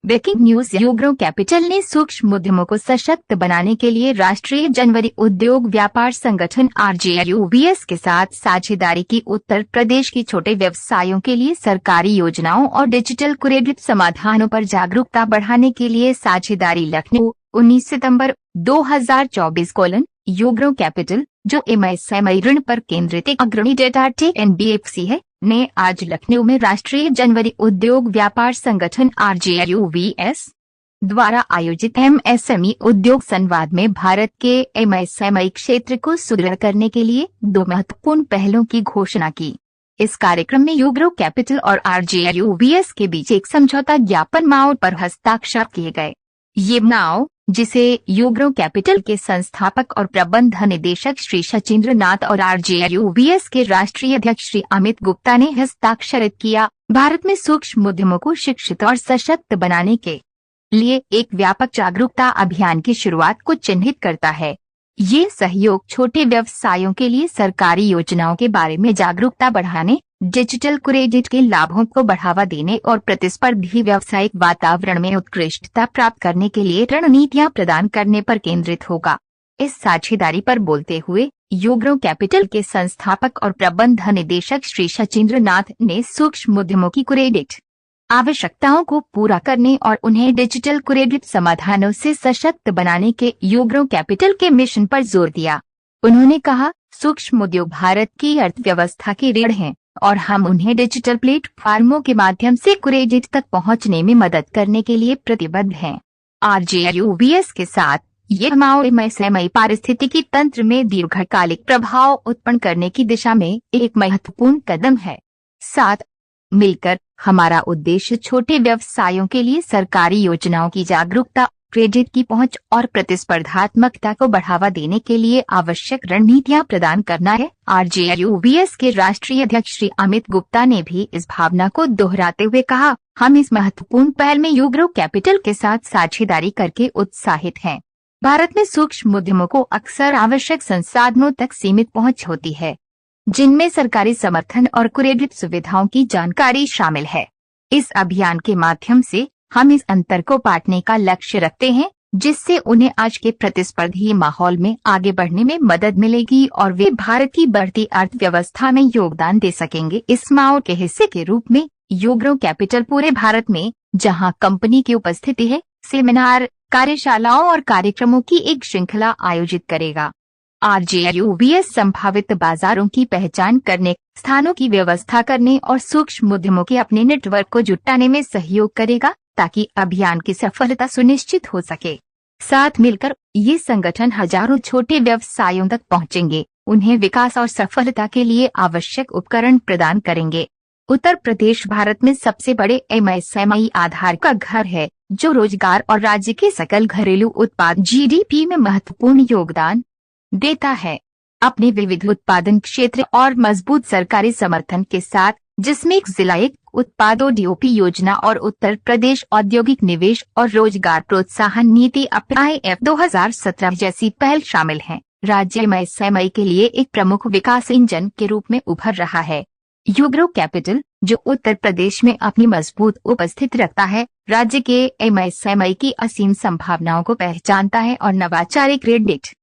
Breaking news. Ugro capital ने सूक्ष्म उद्यमों को सशक्त बनाने के लिए राष्ट्रीय जनवरी उद्योग व्यापार संगठन RJUVS के साथ साझेदारी की। उत्तर प्रदेश की छोटे व्यवसायों के लिए सरकारी योजनाओं और डिजिटल क्रेडिट समाधानों पर जागरूकता बढ़ाने के लिए साझेदारी। लखनऊ 19 सितंबर 2024। यूग्रो कैपिटल, जो MSME ऋण पर केंद्रित एक अग्रणी डेटा टेक NBFC है, ने आज लखनऊ में राष्ट्रीय जनवरी उद्योग व्यापार संगठन RJUVS द्वारा आयोजित MSME उद्योग संवाद में भारत के MSME क्षेत्र को सुदृढ़ करने के लिए 2 महत्वपूर्ण पहलों की घोषणा की। इस कार्यक्रम में यूग्रो कैपिटल और RJUVS के बीच एक समझौता ज्ञापन MOU पर हस्ताक्षर किए गए। ये MOU, जिसे यूग्रो कैपिटल के संस्थापक और प्रबंध निदेशक श्री शचीन्द्र नाथ और RJUVS के राष्ट्रीय अध्यक्ष श्री अमित गुप्ता ने हस्ताक्षरित किया, भारत में सूक्ष्म उद्यमों को शिक्षित और सशक्त बनाने के लिए एक व्यापक जागरूकता अभियान की शुरुआत को चिन्हित करता है। ये सहयोग छोटे व्यवसायों के लिए सरकारी योजनाओं के बारे में जागरूकता बढ़ाने, डिजिटल क्रेडिट के लाभों को बढ़ावा देने और प्रतिस्पर्धी व्यावसायिक वातावरण में उत्कृष्टता प्राप्त करने के लिए रणनीतियां प्रदान करने पर केंद्रित होगा। इस साझेदारी पर बोलते हुए यूग्रो कैपिटल के संस्थापक और प्रबंध निदेशक श्री शचीन्द्र नाथ ने सूक्ष्म उद्यमों की क्रेडिट आवश्यकताओं को पूरा करने और उन्हें डिजिटल क्रेडिट समाधानों से सशक्त बनाने के यूग्रो कैपिटल के मिशन पर जोर दिया। उन्होंने कहा, सूक्ष्म उद्योग भारत की अर्थव्यवस्था की रीढ़ हैं और हम उन्हें डिजिटल प्लेटफॉर्मों के माध्यम से क्रेडिट तक पहुंचने में मदद करने के लिए प्रतिबद्ध हैं। RJUVS के साथ ये MOU MSME पारिस्थितिकी तंत्र में दीर्घकालिक प्रभाव उत्पन्न करने की दिशा में एक महत्वपूर्ण कदम है। साथ मिलकर हमारा उद्देश्य छोटे व्यवसायों के लिए सरकारी योजनाओं की जागरूकता, क्रेडिट की पहुंच और प्रतिस्पर्धात्मकता को बढ़ावा देने के लिए आवश्यक रणनीतियां प्रदान करना है। RJUVS के राष्ट्रीय अध्यक्ष श्री अमित गुप्ता ने भी इस भावना को दोहराते हुए कहा, हम इस महत्वपूर्ण पहल में यूग्रो कैपिटल के साथ साझेदारी करके उत्साहित हैं। भारत में सूक्ष्म उद्यमों को अक्सर आवश्यक संसाधनों तक सीमित पहुंच होती है, जिनमें सरकारी समर्थन और क्रेडिट सुविधाओं की जानकारी शामिल है। इस अभियान के माध्यम से हम इस अंतर को पाटने का लक्ष्य रखते हैं, जिससे उन्हें आज के प्रतिस्पर्धी माहौल में आगे बढ़ने में मदद मिलेगी और वे भारत की बढ़ती अर्थव्यवस्था में योगदान दे सकेंगे। इस MOU के हिस्से के रूप में यूग्रो कैपिटल पूरे भारत में, जहां कंपनी की उपस्थिति है, सेमिनार, कार्यशालाओं और कार्यक्रमों की एक श्रृंखला आयोजित करेगा। RJUVS संभावित बाजारों की पहचान करने, स्थानों की व्यवस्था करने और सूक्ष्म उद्यमों के अपने नेटवर्क को जुटाने में सहयोग करेगा, ताकि अभियान की सफलता सुनिश्चित हो सके। साथ मिलकर ये संगठन हजारों छोटे व्यवसायों तक पहुंचेंगे, उन्हें विकास और सफलता के लिए आवश्यक उपकरण प्रदान करेंगे। उत्तर प्रदेश भारत में सबसे बड़े MSME आधार का घर है, जो रोजगार और राज्य के सकल घरेलू उत्पाद GDP में महत्वपूर्ण योगदान देता है। अपने विविध उत्पादन क्षेत्र और मजबूत सरकारी समर्थन के साथ, जिसमें एक जिला एक उत्पादों DOP योजना और उत्तर प्रदेश औद्योगिक निवेश और रोजगार प्रोत्साहन नीति IF 2017 जैसी पहल शामिल हैं, राज्य MSME के लिए एक प्रमुख विकास इंजन के रूप में उभर रहा है। यूग्रो कैपिटल, जो उत्तर प्रदेश में अपनी मजबूत उपस्थिति रखता है, राज्य के MSME की असीम संभावनाओं को पहचानता है और नवाचारी क्रेडिट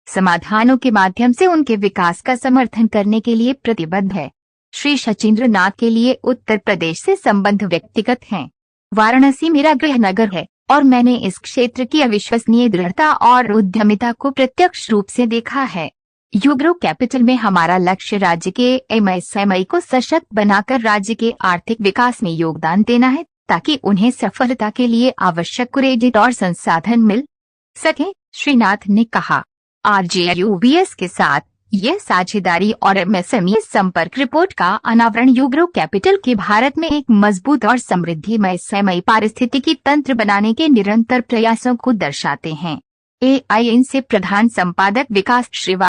समाधानों के माध्यम से उनके विकास का समर्थन करने के लिए प्रतिबद्ध है। श्री शचीन्द्र नाथ के लिए उत्तर प्रदेश से संबंध व्यक्तिगत हैं। वाराणसी मेरा गृह नगर है और मैंने इस क्षेत्र की अविश्वसनीय दृढ़ता और उद्यमिता को प्रत्यक्ष रूप से देखा है। यूग्रो कैपिटल में हमारा लक्ष्य राज्य के MSME को सशक्त बनाकर राज्य के आर्थिक विकास में योगदान देना है, ताकि उन्हें सफलता के लिए आवश्यक क्रेडिट और संसाधन मिल सके, श्री नाथ ने कहा। RJUVS के साथ यह साझेदारी और MSME संपर्क रिपोर्ट का अनावरण यूग्रो कैपिटल के भारत में एक मजबूत और समृद्धि MSME पारिस्थितिकी तंत्र बनाने के निरंतर प्रयासों को दर्शाते हैं। AIN से प्रधान संपादक विकास श्रीवास्तव।